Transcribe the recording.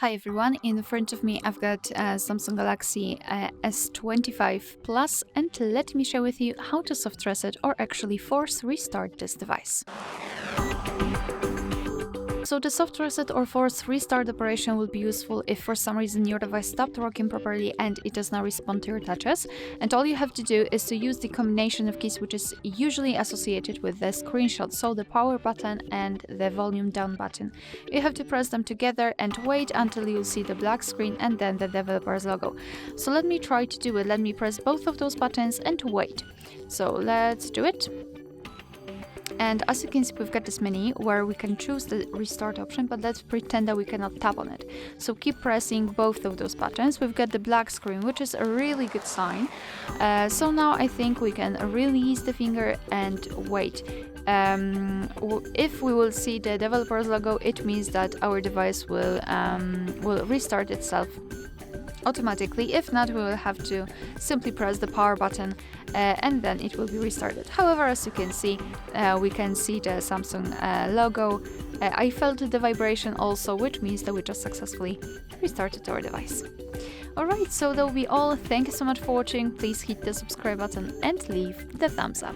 Hi everyone, in front of me I've got Samsung Galaxy S25 Plus, and let me share with you how to soft reset or actually force restart this device. So the soft reset or force restart operation will be useful if for some reason your device stopped working properly and it does not respond to your touches. And all you have to do is to use the combination of keys which is usually associated with the screenshot, so the power button and the volume down button. You have to press them together and wait until you see the black screen and then the developer's logo. So let me try to do it. Let me press both of those buttons and wait. So let's do it. And as you can see, we've got this menu where we can choose the restart option, but let's pretend that we cannot tap on it. So keep pressing both of those buttons. We've got the black screen, which is a really good sign. So now I think we can release the finger and wait. If we will see the developer's logo, it means that our device will restart itself automatically. If not, we will have to simply press the power button and then it will be restarted. However, as you can see, we can see the Samsung logo. I felt the vibration also, which means that we just successfully restarted our device. Alright, so that will be all. Thank you so much for watching. Please hit the subscribe button and leave the thumbs up.